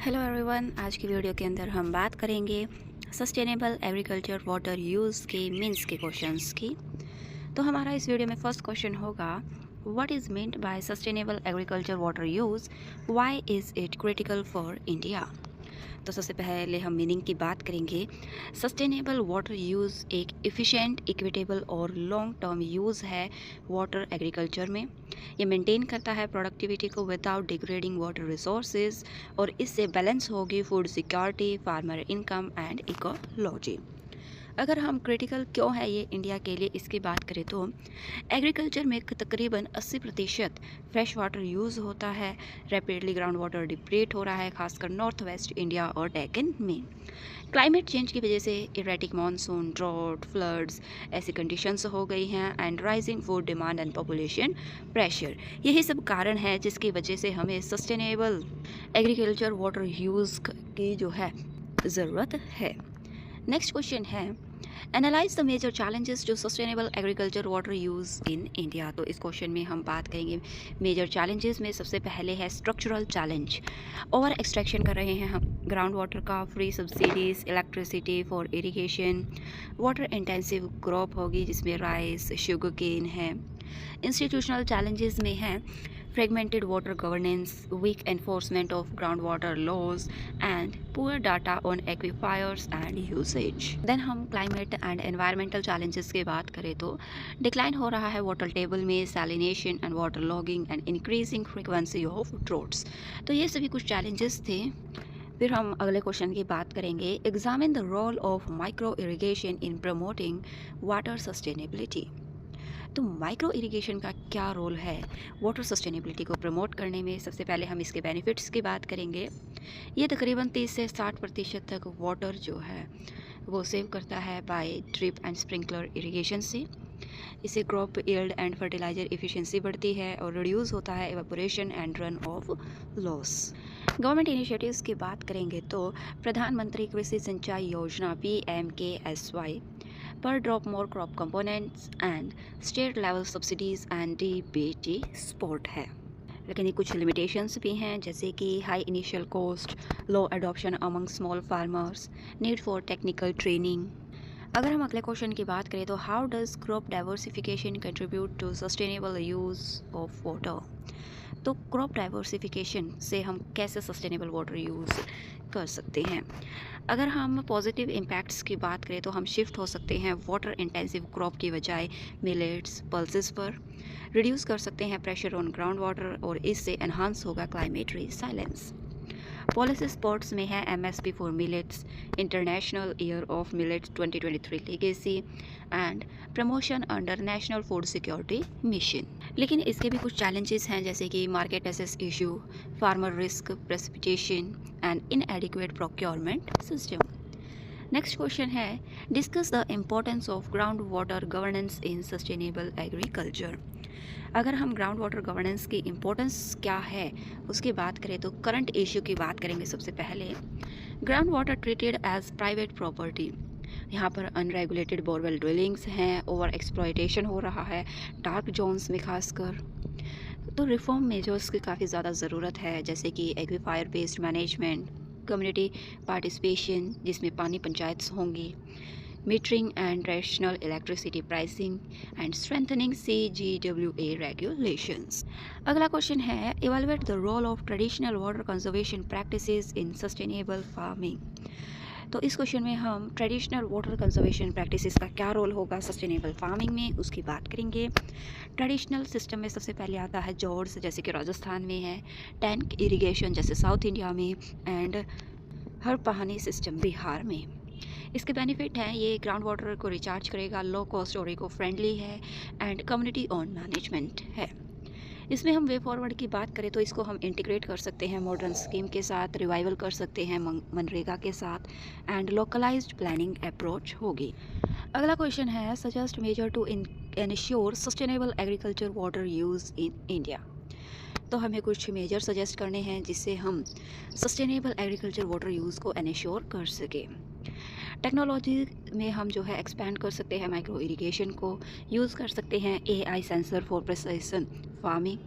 Hello everyone, आज की video के अंदर हम बात करेंगे सस्टेनेबल एग्रीकल्चर वाटर यूज़ के मीन्स के क्वेश्चंस की। तो हमारा इस वीडियो में फर्स्ट क्वेश्चन होगा, what is meant by sustainable agriculture water use, why is it critical for India. तो सबसे पहले हम मीनिंग की बात करेंगे। सस्टेनेबल वाटर यूज़ एक इफ़िशेंट, इक्विटेबल और लॉन्ग टर्म यूज़ है वाटर एग्रीकल्चर में। ये मेंटेन करता है प्रोडक्टिविटी को विदाउट डिग्रेडिंग वाटर रिसोर्सेज, और इससे बैलेंस होगी food security, farmer income and ecology. अगर हम क्रिटिकल क्यों है ये इंडिया के लिए इसकी बात करें तो एग्रीकल्चर में तकरीबन 80% फ्रेश वाटर यूज़ होता है। रैपिडली ग्राउंड वाटर डिप्लीट हो रहा है, खासकर नॉर्थ वेस्ट इंडिया और डेक्कन में। क्लाइमेट चेंज की वजह से इरेटिक मानसून, ड्रॉट, फ्लड्स ऐसी कंडीशंस हो गई हैं, and rising food demand and population pressure, यही सब कारण है जिसकी वजह से हमें सस्टेनेबल एग्रीकल्चर वाटर यूज़ की जो है ज़रूरत है। नेक्स्ट क्वेश्चन है, analyse the major challenges to sustainable agriculture water use in India. तो इस क्वेश्चन में हम बात करेंगे मेजर चैलेंजेस में। सबसे पहले है स्ट्रक्चरल चैलेंज। ओवर एक्सट्रैक्शन कर रहे हैं हम ग्राउंड वाटर का, free subsidies, electricity for irrigation, water intensive crop होगी जिसमें राइस, शुगर केन है। इंस्टीट्यूशनल चैलेंजेस में हैं fragmented water governance, weak enforcement of groundwater laws, and poor data on aquifers and usage. Then हम climate and environmental challenges की बात करें तो decline हो रहा है water table में, salination and water logging and increasing frequency of droughts. तो ये सभी कुछ challenges थे। फिर हम अगले क्वेश्चन की बात करेंगे, examine the role of micro irrigation in promoting water sustainability. तो माइक्रो इरिगेशन का क्या रोल है वाटर सस्टेनेबिलिटी को प्रमोट करने में। सबसे पहले हम इसके बेनिफिट्स की बात करेंगे। ये तकरीबन 30 से 60% तक वाटर जो है वो सेव करता है by drip and sprinkler irrigation से। इससे crop yield and fertiliser efficiency बढ़ती है और रिड्यूस होता है evaporation and run off loss. Government initiatives की बात करेंगे तो प्रधानमंत्री कृषि सिंचाई योजना PMKSY, per drop more crop components and state level subsidies and DBT support है। लेकिन ये कुछ लिमिटेशंस भी हैं, जैसे कि high initial cost, low adoption among small farmers, need for technical training. अगर हम अगले क्वेश्चन की बात करें तो how does crop diversification contribute to sustainable use of water. तो क्रॉप डाइवर्सिफिकेशन से हम कैसे सस्टेनेबल वाटर यूज़ कर सकते हैं। अगर हम पॉजिटिव इम्पैक्ट्स की बात करें तो हम शिफ्ट हो सकते हैं वाटर इंटेंसिव क्रॉप की बजाय मिलेट्स, पल्सेस पर। रिड्यूस कर सकते हैं प्रेशर ऑन ग्राउंड वाटर, और इससे एनहांस होगा क्लाइमेट रिसाइलेंस। पॉलिसी स्पॉट्स में है MSP for millets, international year of millets 2023 legacy, and promotion under national food security mission. लेकिन इसके भी कुछ चैलेंजेस हैं, जैसे कि market access issue, farmer risk precipitation and inadequate procurement system. Next question है, discuss the importance of ground water governance in sustainable agriculture. अगर हम ग्राउंड वाटर गवर्नेंस की इम्पोर्टेंस क्या है उसकी बात करें तो करंट इशू की बात करेंगे। सबसे पहले ground water treated as private property. यहाँ पर अनरेगुलेटेड बोरवेल ड्रिलिंग्स हैं, ओवर एक्सप्लॉयटेशन हो रहा है डार्क जोन्स में खासकर। तो रिफॉर्म मेजर्स की काफ़ी ज़्यादा ज़रूरत है, जैसे कि aquifer based management, community participation जिसमें पानी पंचायत होंगी, metering and rational electricity pricing, and strengthening CGWA regulations. अगला क्वेश्चन है, evaluate the role of traditional water conservation practices in sustainable farming. तो इस क्वेश्चन में हम ट्रेडिशनल वाटर कंजर्वेशन प्रैक्टिसेस का क्या रोल होगा सस्टेनेबल फार्मिंग में उसकी बात करेंगे। ट्रेडिशनल सिस्टम में सबसे पहले आता है जॉर्ड्स, जैसे कि राजस्थान में है, टैंक इरिगेशन जैसे साउथ इंडिया में, एंड हर पहानी सिस्टम बिहार में। इसके बेनिफिट हैं, ये ग्राउंड वाटर को रिचार्ज करेगा, लो कॉस्ट और इको फ्रेंडली है, एंड कम्युनिटी ऑन मैनेजमेंट है। इसमें हम वे फॉरवर्ड की बात करें तो इसको हम इंटीग्रेट कर सकते हैं मॉडर्न स्कीम के साथ, रिवाइवल कर सकते हैं मनरेगा के साथ, एंड लोकलाइज्ड प्लानिंग अप्रोच होगी। अगला क्वेश्चन है, suggest measure to ensure sustainable agriculture water use in India. तो हमें कुछ मेजर सजेस्ट करने हैं जिससे हम सस्टेनेबल एग्रीकल्चर वाटर यूज़ को एनश्योर कर सकें। टेक्नोलॉजी में हम जो है एक्सपैंड कर सकते हैं माइक्रो इरिगेशन को, यूज़ कर सकते हैं AI sensor for precision farming,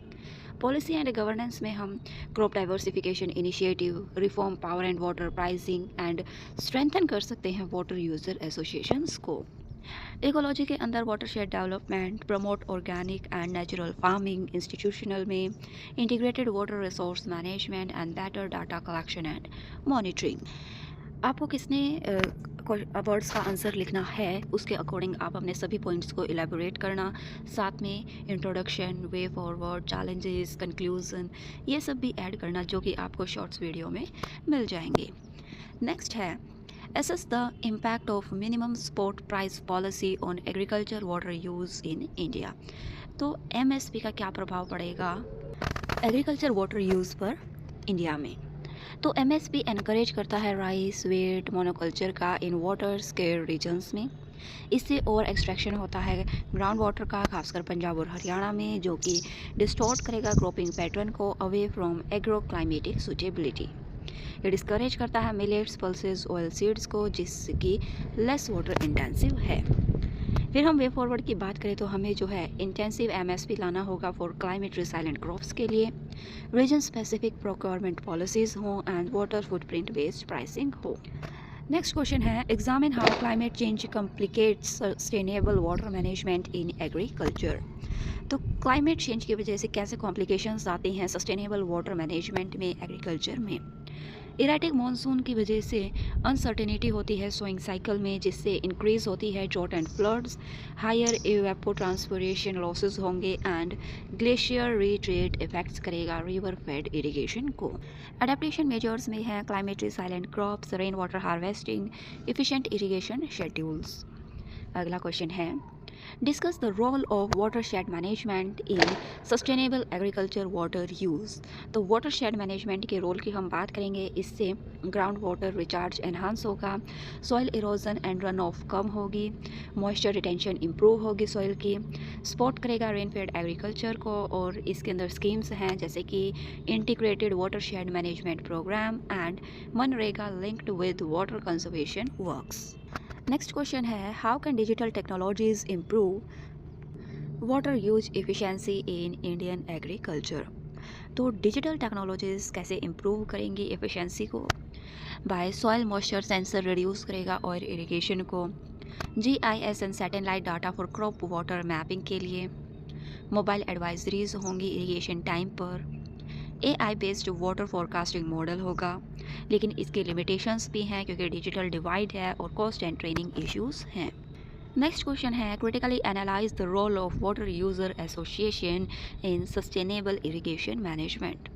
policy and governance में हम crop diversification initiative, reform power and water pricing and strengthen कर सकते हैं वाटर यूज़र एसोसिएशंस को। इकोलॉजी के अंदर watershed development, promote organic and natural farming, institutional में integrated water resource management and better data collection and monitoring. आपको किसने words का आंसर लिखना है, उसके अकॉर्डिंग आप अपने सभी पॉइंट्स को इलेबोरेट करना, साथ में introduction, way forward, challenges, conclusion, ये सब भी ऐड करना, जो कि आपको शॉर्ट्स वीडियो में मिल जाएंगे। नेक्स्ट है assess the impact of minimum spot price policy on agriculture water use in India। तो MSP का क्या प्रभाव पड़ेगा एग्रीकल्चर वाटर यूज़ पर इंडिया में। तो MSP एनकरेज करता है राइस, वेट, मोनोकल्चर का इन वाटर स्केर रीजन्स में। इससे ओवर एक्सट्रैक्शन होता है ग्राउंड वाटर का, खासकर पंजाब और हरियाणा में, जो कि डिस्टॉर्ट करेगा क्रॉपिंग पैटर्न को away from agro climatic suitability. ये डिस्करेज करता है मिलेट्स, पल्सेस, ऑयल सीड्स को, जिसकी लेस वाटर इंटेंसिव है। फिर हम वे फॉरवर्ड की बात करें तो हमें जो है इंटेंसिव MSP लाना होगा फॉर क्लाइमेट रिसाइलेंट क्रॉप्स के लिए, रीजन स्पेसिफिक प्रोक्योरमेंट पॉलिसीज़ हों and water footprint based pricing हो। नेक्स्ट क्वेश्चन है examine how climate change complicates sustainable water management in agriculture. तो क्लाइमेट चेंज की वजह से कैसे कॉम्प्लिकेशंस आती हैं सस्टेनेबल वाटर मैनेजमेंट में एग्रीकल्चर में। इरेटिक मॉनसून की वजह से अनसर्टेनिटी होती है सोइंग साइकिल में, जिससे इंक्रीज होती है drought and floods, higher evapotranspiration losses होंगे एंड ग्लेशियर रिट्रीट इफेक्ट्स करेगा रिवर फेड इरिगेशन को। अडेप्टेशन मेजर्स में है climate resilient crops, rain water harvesting, efficient irrigation schedules. अगला क्वेश्चन है discuss the role of watershed management in sustainable agriculture water use. तो watershed management के role की हम बात करेंगे। इससे ग्राउंड वाटर रिचार्ज एनहांस होगा, soil erosion and run of कम होगी, मॉइस्चर रिटेंशन इम्प्रूव होगी सॉइल की, सपोर्ट करेगा रेनफेड एग्रीकल्चर को। और इसके अंदर स्कीम्स हैं जैसे कि integrated watershed management programme and MNREGA linked with water conservation works. Next question है how can digital technologies improve water use efficiency in Indian agriculture. तो डिजिटल टेक्नोलॉजीज कैसे इम्प्रूव करेंगी एफिशिएंसी को। By soil moisture sensor reduce करेगा oil irrigation को, GIS and satellite data for crop water mapping के लिए, mobile advisories होंगी irrigation time पर, AI based water forecasting model होगा। लेकिन इसके लिमिटेशंस भी हैं क्योंकि डिजिटल डिवाइड है और कॉस्ट एंड ट्रेनिंग इश्यूज हैं। नेक्स्ट क्वेश्चन है critically analyse the role of water user association in sustainable irrigation management.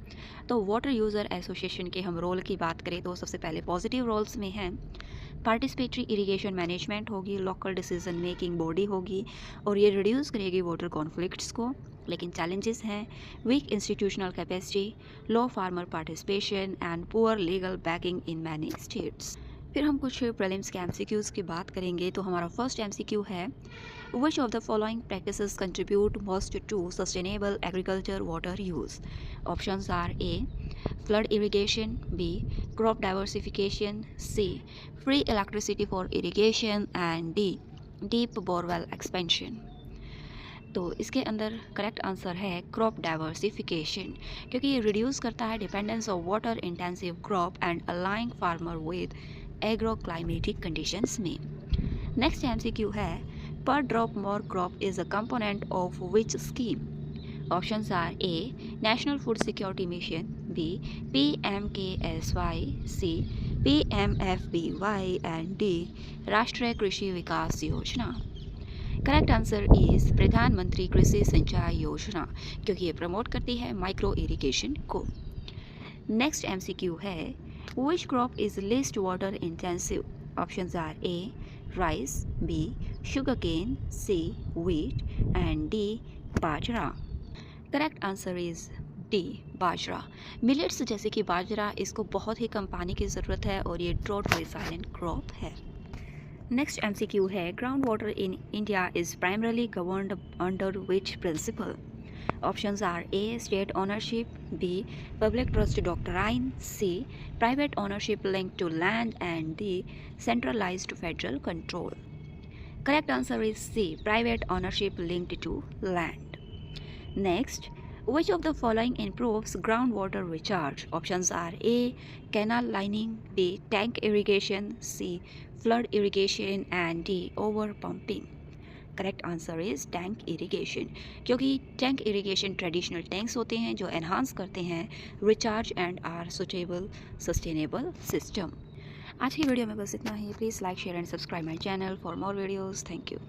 तो वाटर यूज़र एसोसिएशन के हम रोल की बात करें तो सबसे पहले पॉजिटिव रोल्स में हैं पार्टिसिपेटरी इरिगेशन मैनेजमेंट होगी, लोकल डिसीजन मेकिंग बॉडी होगी और ये रिड्यूस करेगी वाटर कॉन्फ्लिक्ट्स को। लेकिन चैलेंजेस हैं weak institutional capacity, low farmer participation and poor legal backing in many states. फिर हम कुछ प्रीलिम्स के MCQs की बात करेंगे। तो हमारा फर्स्ट MCQ है which of the following practices contribute most to sustainable agriculture water use. Options are A flood irrigation, B crop diversification, C free electricity for irrigation and D deep borewell expansion. तो इसके अंदर correct answer है crop diversification, क्योंकि ये reduce करता है dependence of water intensive crop and aligning farmer with agro climatic conditions में। Next MCQ है per drop more crop is a component of which scheme. Options are A national food security mission, B PMKSY, C PMFBY and D Rashtriya Krishi विकास योजना। Correct answer is प्रधानमंत्री कृषि सिंचाई योजना, क्योंकि ये promote करती है माइक्रो इरिगेशन को। नेक्स्ट MCQ है which crop is least water intensive. Options are A rice, B sugar cane, C wheat and D bajra. Correct answer is D bajra. Millets जैसे कि बाजरा, इसको बहुत ही कम पानी की ज़रूरत है और ये ड्रॉट रेजिलेंट क्रॉप है। नेक्स्ट MCQ है ground water in India is primarily governed under which principle. Options are A state ownership, B public trust doctrine, C private ownership link to land and D centralised federal control. Correct answer is C private ownership linked to land. Next Which of the following improves groundwater recharge? Options are A. Canal lining, B. Tank irrigation, C. Flood irrigation and D. Over pumping. Correct answer is tank irrigation, क्योंकि tank irrigation traditional tanks होते हैं जो enhance करते हैं recharge and are suitable sustainable system. आज की video में बस इतना ही। Please like share and subscribe my channel for more videos. Thank you.